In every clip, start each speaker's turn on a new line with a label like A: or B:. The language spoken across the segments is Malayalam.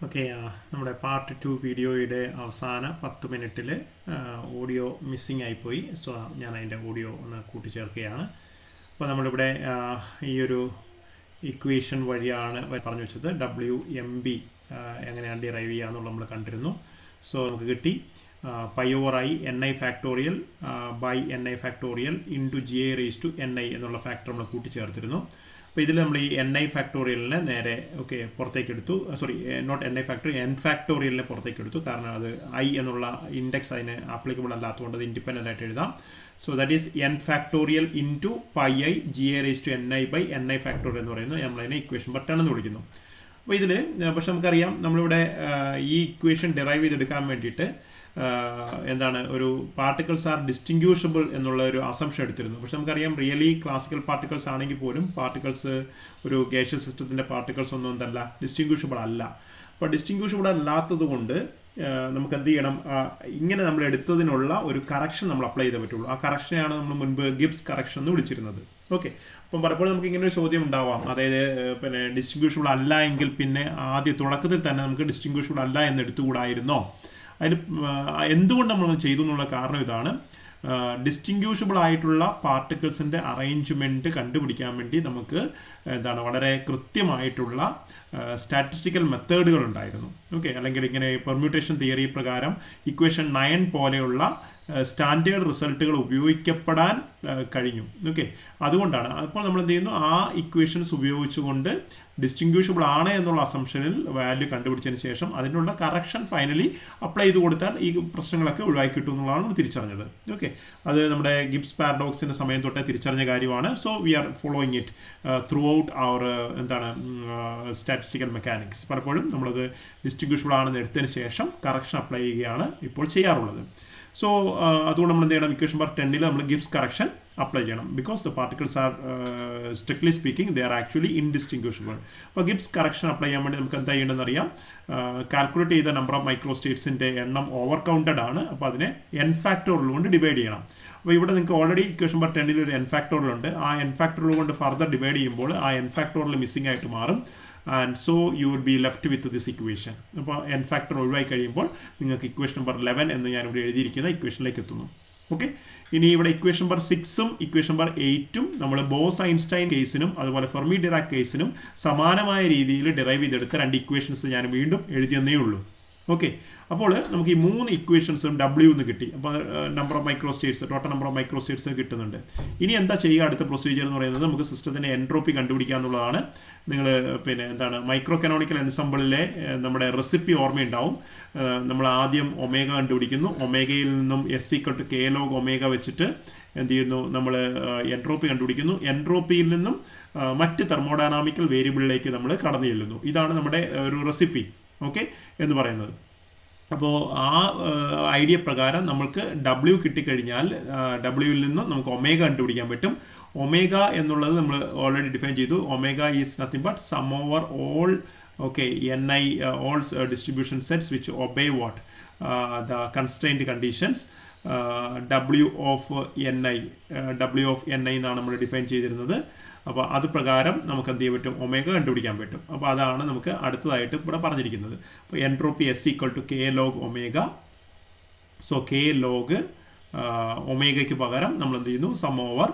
A: ഓക്കെ, നമ്മുടെ പാർട്ട് 2 വീഡിയോയുടെ അവസാന 10 മിനിറ്റിൽ ഓഡിയോ മിസ്സിംഗ് ആയിപ്പോയി. സോ ഞാൻ അതിൻ്റെ ഓഡിയോ ഒന്ന് കൂട്ടിച്ചേർക്കുകയാണ്. അപ്പോൾ നമ്മളിവിടെ ഈ ഒരു ഇക്വേഷൻ വഴിയാണ് പറഞ്ഞു വെച്ചത്. WMB എങ്ങനെയാണ് ഡിറൈവ് ചെയ്യുക എന്നുള്ളത് നമ്മൾ കണ്ടിരുന്നു. സോ നമുക്ക് കിട്ടി π/i ni factorial by ni factorial into gi raise to ni എന്നുള്ള ഫാക്ടർ നമ്മൾ കൂട്ടിച്ചേർത്തിരുന്നു. അപ്പോൾ ഇതിൽ നമ്മൾ ഈ ni ഫാക്ടോറിയലിനെ നേരെ പുറത്തേക്ക് എടുത്തു. Sorry, not ni factorial, n ഫാക്ടോറിയലിനെ പുറത്തേക്ക് എടുത്തു. കാരണം അത് i എന്നുള്ള ഇൻഡെക്സ് അതിന് ആപ്ലിക്കബിൾ അല്ലാത്തതുകൊണ്ട് അത് ഇൻഡിപെൻഡൻ്റ് ആയിട്ട് എഴുതാം. So that is n factorial into πi gi raise to ni by ni factorial എന്ന് പറയുന്നത് നമ്മളതിനെ ഇക്വേഷൻ നമ്പർ 10 എന്ന് വിളിക്കുന്നു. അപ്പോൾ ഇതിൽ പക്ഷെ നമുക്കറിയാം നമ്മളിവിടെ ഈ ഇക്വേഷൻ ഡിറൈവ് ചെയ്തെടുക്കാൻ വേണ്ടിയിട്ട് എന്താണ് ഒരു പാർട്ടിക്കിൾസ് ആർ ഡിസ്റ്റിങ്ക്യൂഷബിൾ എന്നുള്ള ഒരു അസംഷൻ എടുത്തിരുന്നു. പക്ഷെ നമുക്കറിയാം റിയലി ക്ലാസിക്കൽ പാർട്ടിക്കിൾസ് ആണെങ്കിൽ പോലും പാർട്ടിക്കിൾസ് ഒരു ഗേഷ്യസ് സിസ്റ്റത്തിൻ്റെ പാർട്ടിക്കിൾസ് ഒന്നും എന്തല്ല ഡിസ്റ്റിങ്ക്യൂഷബിൾ അല്ല. അപ്പോൾ ഡിസ്റ്റിങ്ക്യൂഷബിൾ അല്ലാത്തത് കൊണ്ട് നമുക്ക് എന്ത് ചെയ്യണം, ഇങ്ങനെ നമ്മൾ എടുത്തതിനുള്ള ഒരു കറക്ഷൻ നമ്മൾ അപ്ലൈ ചെയ്തേ പറ്റുള്ളൂ. ആ കറക്ഷനെയാണ് നമ്മൾ മുൻപ് ഗിബ്സ് കറക്ഷൻ എന്ന് വിളിച്ചിരുന്നത്. ഓക്കെ, അപ്പം പലപ്പോഴും നമുക്ക് ഇങ്ങനെ ഒരു ചോദ്യം ഉണ്ടാവാം, അതായത് പിന്നെ ഡിസ്റ്റിങ്ക്യൂഷബിൾ അല്ല എങ്കിൽ പിന്നെ ആദ്യ തുടക്കത്തിൽ തന്നെ നമുക്ക് ഡിസ്റ്റിങ്ക്യൂഷബിൾ അല്ല എന്ന് എടുത്തുകൂടായിരുന്നോ? അതിൽ എന്തുകൊണ്ട് നമ്മൾ ചെയ്തു എന്നുള്ള കാരണം ഇതാണ്. ഡിസ്റ്റിങ്ക്യൂഷബിൾ ആയിട്ടുള്ള പാർട്ടിക്കിൾസിൻ്റെ അറേഞ്ച്മെൻറ്റ് കണ്ടുപിടിക്കാൻ വേണ്ടി നമുക്ക് എന്താണ് വളരെ കൃത്യമായിട്ടുള്ള സ്റ്റാറ്റിസ്റ്റിക്കൽ മെത്തേഡുകൾ ഉണ്ടായിരുന്നു. ഓക്കെ, അല്ലെങ്കിൽ ഇങ്ങനെ പെർമ്യൂട്ടേഷൻ തിയറി പ്രകാരം ഇക്വേഷൻ 9 പോലെയുള്ള സ്റ്റാൻഡേർഡ് റിസൾട്ടുകൾ ഉപയോഗിക്കപ്പെടാൻ കഴിഞ്ഞു. ഓക്കെ, അതുകൊണ്ടാണ് അപ്പോൾ നമ്മൾ എന്ത് ചെയ്യുന്നു, ആ ഇക്വേഷൻസ് ഉപയോഗിച്ചുകൊണ്ട് ഡിസ്റ്റിങ്ക്യൂഷബിൾ ആണ് എന്നുള്ള അസംഷനിൽ വാല്യൂ കണ്ടുപിടിച്ചതിന് ശേഷം അതിനുള്ള കറക്ഷൻ ഫൈനലി അപ്ലൈ ചെയ്ത് കൊടുത്താൽ ഈ പ്രശ്നങ്ങളൊക്കെ ഒഴിവാക്കി കിട്ടും എന്നുള്ളതാണ് നമ്മൾ തിരിച്ചറിഞ്ഞത്. ഓക്കെ, അത് നമ്മുടെ ഗിബ്സ് പാരഡോക്സിൻ്റെ സമയം തൊട്ടേ തിരിച്ചറിഞ്ഞ കാര്യമാണ്. So we are following it throughout അവർ എന്താണ് സ്റ്റാറ്റിസ്റ്റിക്കൽ മെക്കാനിക്സ്. പലപ്പോഴും നമ്മളത് ഡിസ്റ്റിങ്ക്യൂഷബിൾ ആണെന്ന് എടുത്തതിന് ശേഷം കറക്ഷൻ അപ്ലൈ ചെയ്യുകയാണ് ഇപ്പോൾ ചെയ്യാറുള്ളത്. സോ അതുകൊണ്ട് നമ്മൾ എന്ത് ചെയ്യണം, ഇക്വേഷൻ നമ്പർ 10 നമ്മൾ ഗിബ്സ് കറക്ഷൻ അപ്ലൈ ചെയ്യണം. Because the particles R strictly speaking they are actually ഇൻഡിസ്റ്റിങ്ക്യൂഷബിൾ. അപ്പോൾ ഗിബ്സ് കറക്ഷൻ അപ്ലൈ ചെയ്യാൻ വേണ്ടി നമുക്ക് എന്താ ചെയ്യേണ്ടതെന്ന് അറിയാം. കാൽക്കുലേറ്റ് ചെയ്ത നമ്പർ ഓഫ് മൈക്രോ സ്റ്റേറ്റ്സിൻ്റെ എണ്ണം ഓവർ കൗണ്ടഡ് ആണ്. അപ്പോൾ അതിനെ n ഫാക്ടോറിയൽ കൊണ്ട് ഡിവൈഡ് ചെയ്യണം. അപ്പോൾ ഇവിടെ നിങ്ങൾക്ക് ഓൾറെഡി ഇക്വേഷൻ നമ്പർ 10 ഒരു n ഫാക്ടോറിയൽ ഉണ്ട്. ആ n ഫാക്ടോറിയൽ കൊണ്ട് ഫർദർ ഡിവൈഡ് ചെയ്യുമ്പോൾ ആ n ഫാക്ടോറിയൽ മിസ്സിംഗ് ആയിട്ട് മാറും. And so you will be left with this equation. അപ്പോൾ n ഫാക്ടർ ഒഴിവായി കഴിയുമ്പോൾ നിങ്ങൾക്ക് ഇക്വേഷൻ നമ്പർ 11 എന്ന് ഞാനിവിടെ എഴുതിയിരിക്കുന്ന ഇക്വേഷനിലേക്ക് എത്തുന്നു. ഓക്കെ, ഇനി ഇവിടെ ഇക്വേഷൻ നമ്പർ 6ഉം ഇക്വേഷൻ നമ്പർ 8ഉം നമ്മൾ ബോസ് ഐൻസ്റ്റൈൻ കേസിനും അതുപോലെ ഫെർമി ഡിറാക് കേസിനും സമാനമായ രീതിയിൽ ഡിറൈവ് ചെയ്തെടുത്ത 2 ഇക്വേഷൻസ് ഞാൻ വീണ്ടും എഴുതിയെന്നേ ഉള്ളൂ. ഓക്കെ, അപ്പോൾ നമുക്ക് ഈ 3 ഇക്വേഷൻസും W എന്ന് കിട്ടി. അപ്പോൾ number of micro States, total number of micro States കിട്ടുന്നുണ്ട്. ഇനി എന്താ ചെയ്യുക, അടുത്ത പ്രൊസീജിയർ എന്ന് പറയുന്നത് നമുക്ക് സിസ്റ്റത്തിൻ്റെ എൻട്രോപ്പി കണ്ടുപിടിക്കുക എന്നുള്ളതാണ്. നിങ്ങൾ പിന്നെ എന്താണ് മൈക്രോ കനോണിക്കൽ എൻസംബിളിലെ നമ്മുടെ റെസിപ്പി ഓർമ്മയുണ്ടാവും. നമ്മൾ ആദ്യം ഒമേഗ കണ്ടുപിടിക്കുന്നു. ഒമേഗയിൽ നിന്നും S=K log ഒമേഗ വെച്ചിട്ട് എന്ത് ചെയ്യുന്നു, നമ്മൾ എൻട്രോപ്പി കണ്ടുപിടിക്കുന്നു. എൻട്രോപ്പിയിൽ നിന്നും മറ്റ് തെർമോഡൈനാമിക്കൽ വേരിയബിളിലേക്ക് നമ്മൾ കടന്നു ചെല്ലുന്നു. ഇതാണ് നമ്മുടെ ഒരു റെസിപ്പി ഓക്കെ എന്ന് പറയുന്നത്. അപ്പോൾ ആ ഐഡിയ പ്രകാരം നമുക്ക് W കിട്ടിക്കഴിഞ്ഞാൽ Wയിൽ നിന്നും നമുക്ക് ഒമേഗ കണ്ടുപിടിക്കാൻ പറ്റും. ഒമേഗ എന്നുള്ളത് നമ്മൾ ഓൾറെഡി ഡിഫൈൻ ചെയ്തു. Omega is nothing but sum over all ni all distribution sets which obey what the constraint conditions W of ni എന്നാണ് നമ്മൾ ഡിഫൈൻ ചെയ്തിരുന്നത്. അപ്പോൾ അത് പ്രകാരം നമുക്ക് എന്ത് ചെയ്യാൻ പറ്റും, ഒമേഗ കണ്ടുപിടിക്കാൻ പറ്റും. അപ്പോൾ അതാണ് നമുക്ക് അടുത്തതായിട്ട് ഇവിടെ പറഞ്ഞിരിക്കുന്നത്. അപ്പോൾ entropy S=K log omega. So K log ഒമേഗയ്ക്ക് പകരം നമ്മൾ എന്ത് ചെയ്യുന്നു, സം ഓവർ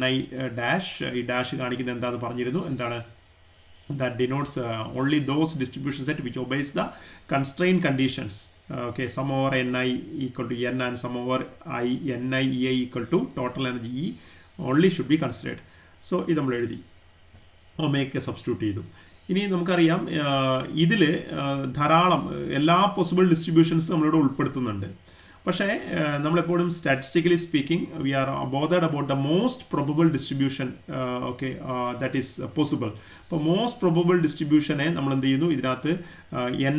A: ni ഡാഷ്. ഈ ഡാഷ് കാണിക്കുന്നത് എന്താണെന്ന് പറഞ്ഞിരുന്നു. എന്താണ്, that denotes only those distribution set which obeys the constraint conditions. Okay, sum over ni equal to n and sum over ni ei equal to total energy E only should be considered. So ഇത് നമ്മൾ എഴുതി, ഒമേഗ സബ്സ്റ്റിറ്റ്യൂട്ട് ചെയ്തു. ഇനി നമുക്കറിയാം ഇതിൽ ധാരാളം എല്ലാ പോസിബിൾ ഡിസ്ട്രിബ്യൂഷൻസ് നമ്മളിവിടെ ഉൾപ്പെടുത്തുന്നുണ്ട്. പക്ഷേ നമ്മളെപ്പോഴും statistically speaking we are bothered about the most probable distribution that is possible. അപ്പോൾ മോസ്റ്റ് പ്രൊബബിൾ ഡിസ്ട്രിബ്യൂഷനെ നമ്മൾ എന്ത് ചെയ്യുന്നു, ഇതിനകത്ത്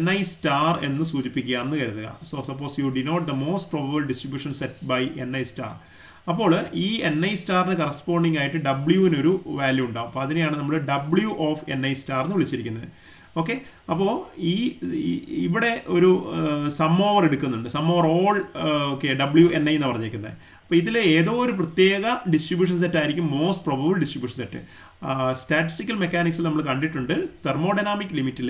A: ni സ്റ്റാർ എന്ന് സൂചിപ്പിക്കുക എന്ന് കരുതുക. So suppose you denote the most probable distribution set by ni star. അപ്പോൾ ഈ ni സ്റ്റാറിന് കറസ്പോണ്ടിങ് ആയിട്ട് Wനൊരു വാല്യൂ ഉണ്ടാവും. അപ്പോൾ അതിനെയാണ് നമ്മൾ W of ni സ്റ്റാർ എന്ന് വിളിച്ചിരിക്കുന്നത്. ഓക്കെ, അപ്പോൾ ഇവിടെ ഒരു സം ഓവർ എടുക്കുന്നുണ്ട്. സം ഓവർ ഓൾ WNi എന്ന് പറഞ്ഞിരിക്കുന്നത്. അപ്പോൾ ഇതിൽ ഏതോ ഒരു പ്രത്യേക ഡിസ്ട്രിബ്യൂഷൻ സെറ്റ് ആയിരിക്കും most probable distribution set. Statistical മെക്കാനിക്സിൽ നമ്മൾ കണ്ടിട്ടുണ്ട് തെർമോഡൈനാമിക് ലിമിറ്റിൽ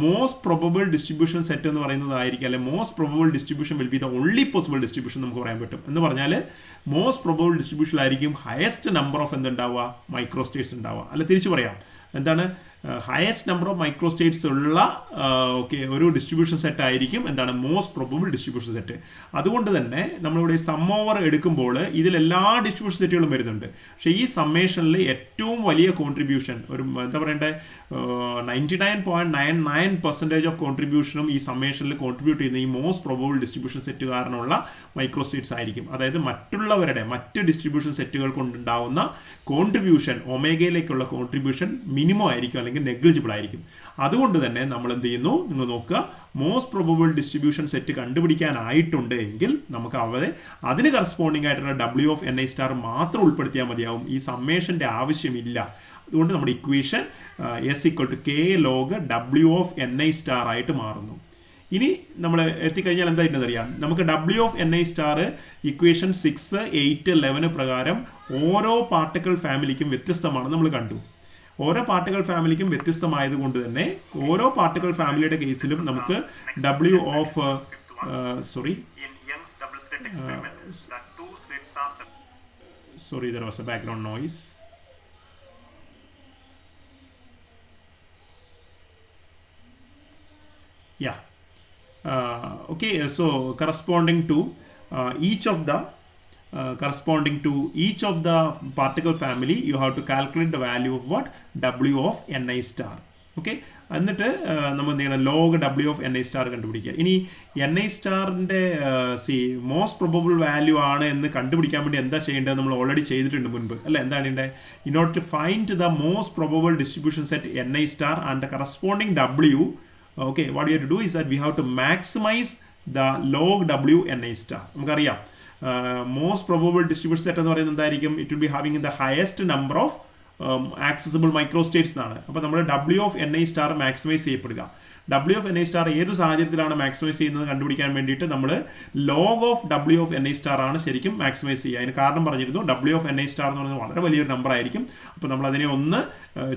A: മോസ്റ്റ് പ്രൊബബിൾ ഡിസ്ട്രിബ്യൂഷൻ സെറ്റ് എന്ന് പറയുന്നതായിരിക്കും, അല്ലെങ്കിൽ most probable distribution will be the only possible distribution നമുക്ക് പറയാൻ പറ്റും. എന്ന് പറഞ്ഞാൽ മോസ്റ്റ് പ്രൊബബിൾ ഡിസ്ട്രിബ്യൂഷനിലായിരിക്കും ഹയസ്റ്റ് നമ്പർ ഓഫ് എന്തുണ്ടാവുക, മൈക്രോ സ്റ്റേറ്റ്സ് ഉണ്ടാവുക. അല്ല തിരിച്ചു പറയാം, എന്താണ് highest number of micro States ഉള്ള ഒരു ഡിസ്ട്രിബ്യൂഷൻ സെറ്റ് ആയിരിക്കും എന്താണ് മോസ്റ്റ് പ്രൊബബിൾ ഡിസ്ട്രിബ്യൂഷൻ സെറ്റ്. അതുകൊണ്ട് തന്നെ നമ്മളിവിടെ സം ഓവർ എടുക്കുമ്പോൾ ഇതിലെല്ലാ ഡിസ്ട്രിബ്യൂഷൻ സെറ്റുകളും വരുന്നുണ്ട്. പക്ഷേ ഈ സമ്മേഷനിൽ ഏറ്റവും വലിയ കോൺട്രിബ്യൂഷൻ ഒരു എന്താ പറയണ്ടേ 99.99% ഓഫ് കോൺട്രിബ്യൂഷനും ഈ സമ്മേഷനിൽ കോൺട്രിബ്യൂട്ട് ചെയ്യുന്ന ഈ മോസ്റ്റ് പ്രൊബബിൾ ഡിസ്ട്രിബ്യൂഷൻ സെറ്റ് കാരണമുള്ള മൈക്രോ സ്റ്റേറ്റ്സ് ആയിരിക്കും. അതായത് മറ്റ് ഡിസ്ട്രിബ്യൂഷൻ സെറ്റുകൾ കൊണ്ടുണ്ടാവുന്ന കോൺട്രിബ്യൂഷൻ ഒമേഗയിലേക്കുള്ള കോൺട്രിബ്യൂഷൻ മിനിമം ആയിരിക്കും, അല്ലെങ്കിൽ നെഗ്ലിജിബിൾ ആയിരിക്കും. അതുകൊണ്ട് തന്നെ നമ്മൾ എന്ത് ചെയ്യുന്നു, നിങ്ങൾ നോക്കുക, മോസ്റ്റ് പ്രൊബബിൾ ഡിസ്ട്രിബ്യൂഷൻ സെറ്റ് കണ്ടുപിടിക്കാനായിട്ടുണ്ട് എങ്കിൽ നമുക്ക് അതിന് കറസ്പോണ്ടിങ് ആയിട്ടുള്ള W(n(i) മാത്രം ഉൾപ്പെടുത്തിയാൽ മതിയാവും. ഈ സമ്മേഷൻ്റെ ആവശ്യമില്ല. അതുകൊണ്ട് നമ്മുടെ ഇക്വേഷൻ S=K log W(n(i) ആയിട്ട് മാറുന്നു. ഇനി നമ്മൾ എത്തിക്കഴിഞ്ഞാൽ എന്തായിരുന്നത് അറിയാം, നമുക്ക് W(n(i) ഇക്വേഷൻ 6, 8, 11 പ്രകാരം ഓരോ പാർട്ടിക്കിൾ ഫാമിലിക്കും വ്യത്യസ്തമാണെന്ന് നമ്മൾ കണ്ടു. ഓരോ പാർട്ടിക്കിൾ ഫാമിലിക്കും വ്യത്യസ്തമായതുകൊണ്ട് തന്നെ ഓരോ പാർട്ടിക്കിൾ ഫാമിലിയുടെ കേസിലും നമുക്ക് there was a background noise. Yeah. Okay, so corresponding to each of the particle family you have to calculate the value of what W(n(i)*. Okay, എന്നിട്ട് നമ്മൾ എന്ത് ചെയ്യണം, ലോഗ് W(n(i)* കണ്ടുപിടിക്കുക. ഇനി n(i)*ന്റെ മോസ്റ്റ് പ്രൊബബിൾ വാല്യൂ ആണ് എന്ന് കണ്ടുപിടിക്കാൻ വേണ്ടി എന്താ ചെയ്യേണ്ടത്, നമ്മൾ ഓൾറെഡി ചെയ്തിട്ടുണ്ട് മുൻപ് അല്ലേ. എന്താണ് ചെയ്യേണ്ടത്, in order to find the most probable distribution set n(i)* and the corresponding W, okay, what you have to do is that we have to maximize the log W(n(i)*. നമുക്കറിയാം മോസ്റ്റ് പ്രൊബബിൾ ഡിസ്ട്രിബ്യൂഷൻ സെറ്റ് എന്ന് പറയുന്നത് എന്തായിരിക്കും, it will be having the highest number of accessible micro States എന്നാണ്. അപ്പോൾ നമ്മൾ W(n(i)* മാക്സിമൈസ് ചെയ്യപ്പെടുക. W(n(i)* ഏത് സാഹചര്യത്തിലാണ് മാക്സിമൈസ് ചെയ്യുന്നത് കണ്ടുപിടിക്കാൻ വേണ്ടിയിട്ട് നമ്മൾ ലോഗ് ഓഫ് W(n(i)* ആണ് ശരിക്കും മാക്സിമൈസ് ചെയ്യുക. അതിന് കാരണം പറഞ്ഞിരുന്നു, W(n(i)* എന്ന് പറയുന്നത് വളരെ വലിയൊരു നമ്പർ ആയിരിക്കും. അപ്പോൾ നമ്മൾ അതിനെ ഒന്ന്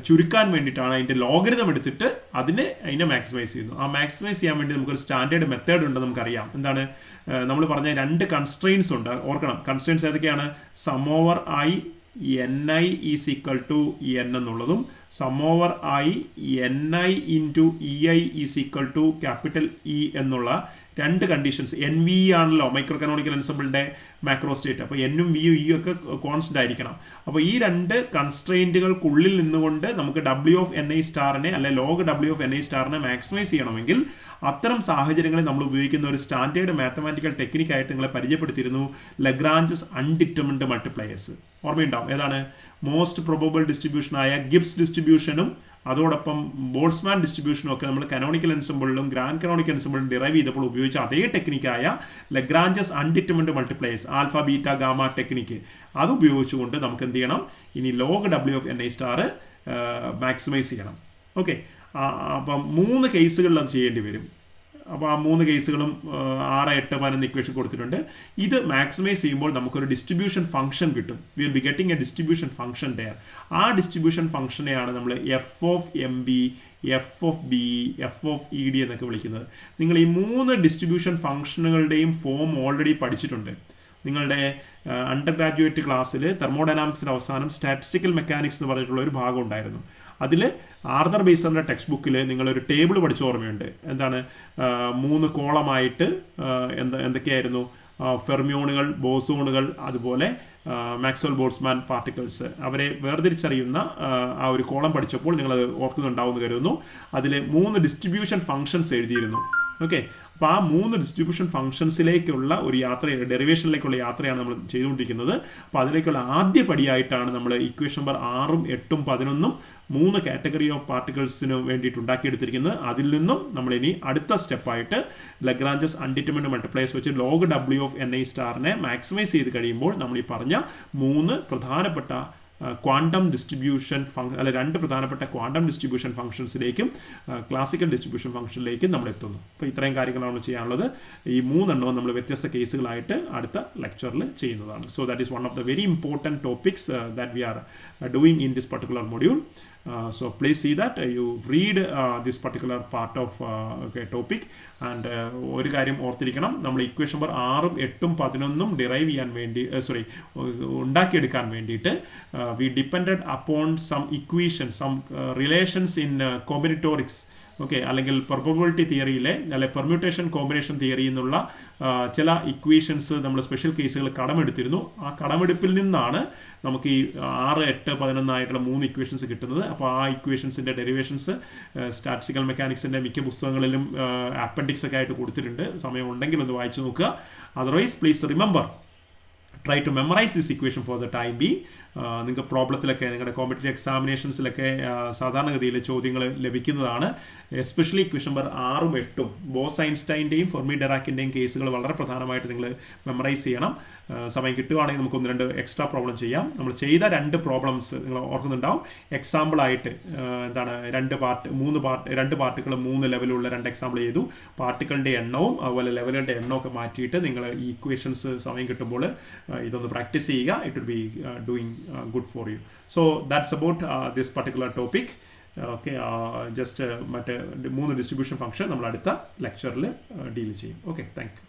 A: ചുരുക്കാൻ വേണ്ടിയിട്ടാണ് അതിൻ്റെ ലോഗരിതം എടുത്തിട്ട് അതിനെ മാക്സിമൈസ് ചെയ്യുന്നു. ആ മാക്സിമൈസ് ചെയ്യാൻ വേണ്ടി നമുക്കൊരു സ്റ്റാൻഡേർഡ് മെത്തേഡ് ഉണ്ട്, നമുക്കറിയാം. എന്താണ്, നമ്മൾ പറഞ്ഞ 2 കൺസ്ട്രെയിൻസ് ഉണ്ട്, ഓർക്കണം. കൺസ്ട്രെയിൻസ് ഏതൊക്കെയാണ്, sum over i ni = n എന്നുള്ളതും sum over i ni into ei = E എന്നുള്ള 2 കണ്ടീഷൻസ്. NV ആണല്ലോ മൈക്രോ കനോണിക്കൽ എൻസംബിളിൻ്റെ മാക്രോ സ്റ്റേറ്റ്. അപ്പോൾ എന്നും വിയും ഇയും ഒക്കെ കോൺസ്റ്റന്റ് ആയിരിക്കണം. അപ്പോൾ ഈ 2 കൺസ്ട്രെയിൻറ്റുകൾക്കുള്ളിൽ നിന്നുകൊണ്ട് നമുക്ക് W(n(i)* അല്ലെ ലോഗ് W(n(i)* മാക്സിമൈസ് ചെയ്യണമെങ്കിൽ അത്തരം സാഹചര്യങ്ങളിൽ നമ്മൾ ഉപയോഗിക്കുന്ന ഒരു സ്റ്റാൻഡേർഡ് മാത്തമാറ്റിക്കൽ ടെക്നിക്കായിട്ട് നിങ്ങളെ പരിചയപ്പെടുത്തിയിരുന്നു, ലഗ്രാഞ്ചസ് അൺഡിറ്റർമിൻഡ് മൾട്ടിപ്ലയേഴ്സ്. ഓർമ്മയുണ്ടാവും, ഏതാണ്, മോസ്റ്റ് പ്രൊബബിൾ ഡിസ്ട്രിബ്യൂഷനായ ഗിബ്സ് ഡിസ്ട്രിബ്യൂഷനും അതോടൊപ്പം ബോൾട്സ്മാൻ ഡിസ്ട്രിബ്യൂഷനും ഒക്കെ നമ്മൾ കനോണിക്കൽ എൻസംബിളിലും ഗ്രാൻഡ് കനോണിക്കൽ എൻസംബിളിലും ഡിറൈവ് ചെയ്തപ്പോൾ ഉപയോഗിച്ച അതേ ടെക്നിക്കായ Lagrange's undetermined multipliers, alpha beta gamma technique, അത് ഉപയോഗിച്ചുകൊണ്ട് നമുക്ക് എന്ത് ചെയ്യണം, ഇനി ലോഗ് W(n(i)* മാക്സിമൈസ് ചെയ്യണം. ഓക്കെ, അപ്പം 3 കേസുകളിൽ അത് ചെയ്യേണ്ടി വരും. അപ്പോൾ ആ 3 കേസുകളും 6, 8, 11 ഇക്വേഷൻ കൊടുത്തിട്ടുണ്ട്. ഇത് മാക്സിമൈസ് ചെയ്യുമ്പോൾ നമുക്കൊരു ഡിസ്ട്രിബ്യൂഷൻ ഫംഗ്ഷൻ കിട്ടും. We will be getting A distribution function dare. ആ ഡിസ്ട്രിബ്യൂഷൻ ഫംഗ്ഷനെയാണ് നമ്മൾ f(mb), f(b), f(ed) എന്നൊക്കെ വിളിക്കുന്നത്. നിങ്ങൾ ഈ 3 ഡിസ്ട്രിബ്യൂഷൻ ഫംഗ്ഷനുകളുടെയും ഫോം ഓൾറെഡി പഠിച്ചിട്ടുണ്ട്. നിങ്ങളുടെ അണ്ടർ ഗ്രാജുവേറ്റ് ക്ലാസ്സിൽ തെർമോഡൈനാമിക്സിൻ്റെ അവസാനം സ്റ്റാറ്റിസ്റ്റിക്കൽ മെക്കാനിക്സ് എന്ന് പറഞ്ഞിട്ടുള്ള ഒരു ഭാഗം ഉണ്ടായിരുന്നു. അതിൽ ആർതർ ബേസറിൻ്റെ ടെക്സ്റ്റ് ബുക്കിൽ നിങ്ങളൊരു ടേബിൾ പഠിച്ച ഓർമ്മയുണ്ട്. എന്താണ്, 3 കോളമായിട്ട് എന്തൊക്കെയായിരുന്നു, ഫെർമിയോണുകൾ, ബോസോണുകൾ, അതുപോലെ മാക്സ്വെൽ ബോൾട്സ്മാൻ പാർട്ടിക്കിൾസ്, അവരെ വേർതിരിച്ചറിയുന്ന ആ ഒരു കോളം പഠിച്ചപ്പോൾ നിങ്ങളത് ഓർക്കുന്നുണ്ടാവുമെന്ന് കരുതുന്നു. അതിൽ 3 ഡിസ്ട്രിബ്യൂഷൻ ഫംഗ്ഷൻസ് എഴുതിയിരുന്നു. ഓക്കെ, അപ്പോൾ ആ 3 ഡിസ്ട്രിബ്യൂഷൻ ഫംഗ്ഷൻസിലേക്കുള്ള ഒരു ഡെറിവേഷനിലേക്കുള്ള യാത്രയാണ് നമ്മൾ ചെയ്തുകൊണ്ടിരിക്കുന്നത്. അപ്പോൾ അതിലേക്കുള്ള ആദ്യ പടിയായിട്ടാണ് നമ്മൾ ഇക്വേഷൻ നമ്പർ 6, 8, 11 3 കാറ്റഗറി ഓഫ് പാർട്ടിക്കിൾസിന് വേണ്ടിയിട്ട് ഉണ്ടാക്കിയെടുത്തിരിക്കുന്നത്. അതിൽ നിന്നും നമ്മളിനി അടുത്ത സ്റ്റെപ്പായിട്ട് ലഗ്രാഞ്ചസ് അൺഡിറ്റർമിൻഡ് മൾട്ടിപ്ലയേഴ്സ് വെച്ച് ലോഗ് W(n(i)* മാക്സിമൈസ് ചെയ്ത് കഴിയുമ്പോൾ നമ്മൾ ഈ പറഞ്ഞ 3 പ്രധാനപ്പെട്ട ക്വാണ്ടം ഡിസ്ട്രിബ്യൂഷൻ അല്ല 2 പ്രധാനപ്പെട്ട ക്വാണ്ടം ഡിസ്ട്രിബ്യൂഷൻ ഫംഗ്ഷൻസിലേക്കും ക്ലാസിക്കൽ ഡിസ്ട്രിബ്യൂഷൻ ഫംഗ്ഷനിലേക്കും നമ്മൾ എത്തുന്നു. അപ്പോൾ ഇത്രയും കാര്യങ്ങളാണ് നമ്മൾ ചെയ്യാനുള്ളത്. ഈ 3 എണ്ണവും നമ്മൾ വ്യത്യസ്ത കേസുകളായിട്ട് അടുത്ത ലെക്ചറിൽ ചെയ്യുന്നതാണ്. So that is one of the very important topics that we are doing in this particular module. So please see that you read this particular part of topic and ഒരു കാര്യം ഓർത്തിരിക്കണം, നമ്മൾ ഇക്വേഷൻ നമ്പർ 6ഉം 8ഉം 11ഉം ഡിറൈവ് ചെയ്യാൻ വേണ്ടി ഉണ്ടാക്കിയെടുക്കാൻ വേണ്ടിയിട്ട് we depended upon some equations, some relations in combinatorics. Okay, അല്ലെങ്കിൽ പ്രോബബിലിറ്റി തിയറിയിലെ അല്ലെ പെർമ്യൂട്ടേഷൻ കോമ്പിനേഷൻ തിയറി എന്നുള്ള ചില ഇക്വേഷൻസ് നമ്മൾ സ്പെഷ്യൽ കേസുകൾ കടമെടുത്തിരുന്നു. ആ കടമെടുപ്പിൽ നിന്നാണ് നമുക്ക് ഈ 6, 8, 11 ആയിട്ടുള്ള 3 ഇക്വേഷൻസ് കിട്ടുന്നത്. അപ്പോൾ ആ ഇക്വേഷൻസിൻ്റെ ഡെറിവേഷൻസ് സ്റ്റാറ്റിസ്റ്റിക്കൽ മെക്കാനിക്സിൻ്റെ മിക്ക പുസ്തകങ്ങളിലും അപ്പൻഡിക്സ് ഒക്കെ ആയിട്ട് കൊടുത്തിട്ടുണ്ട്. സമയം ഉണ്ടെങ്കിൽ ഒന്ന് വായിച്ചു നോക്കുക. Otherwise please remember, try to memorize this equation for the time being. നിങ്ങൾക്ക് പ്രോബ്ലത്തിലൊക്കെ നിങ്ങളുടെ കോമ്പറ്റേറ്റീവ് എക്സാമിനേഷൻസിലൊക്കെ സാധാരണഗതിയിൽ ചോദ്യങ്ങൾ ലഭിക്കുന്നതാണ്. എസ്പെഷ്യലി ഇക്വേഷൻ നമ്പർ 6ഉം 8ഉം ബോസ് ഐൻസ്റ്റൈൻ്റെയും ഫെർമി ഡെറാക്കിൻ്റെയും കേസുകൾ വളരെ പ്രധാനമായിട്ട് നിങ്ങൾ മെമ്മറൈസ് ചെയ്യണം. സമയം കിട്ടുവാണെങ്കിൽ നമുക്ക് 1-2 എക്സ്ട്രാ പ്രോബ്ലം ചെയ്യാം. നമ്മൾ ചെയ്ത 2 പ്രോബ്ലംസ് നിങ്ങൾ ഓർക്കുന്നുണ്ടാവും. എക്സാമ്പിളായിട്ട് എന്താണ് 2 പാർട്ടുകൾ 3 ലെവലുള്ള 2 എക്സാമ്പിൾ ചെയ്തു. പാർട്ടിക്കളുടെ എണ്ണവും അതുപോലെ ലെവലുകളുടെ എണ്ണമൊക്കെ മാറ്റിയിട്ട് നിങ്ങൾ ഈ ഇക്വേഷൻസ് സമയം കിട്ടുമ്പോൾ ഇതൊന്ന് പ്രാക്ടീസ് ചെയ്യുക. It will be doing good for you. So that's about this particular topic. Okay, just മറ്റേ 3 ഡിസ്ട്രിബ്യൂഷൻ ഫംഗ്ഷൻ നമ്മൾ അടുത്ത ലെക്ചറിൽ ഡീൽ ചെയ്യും. Okay, thank you.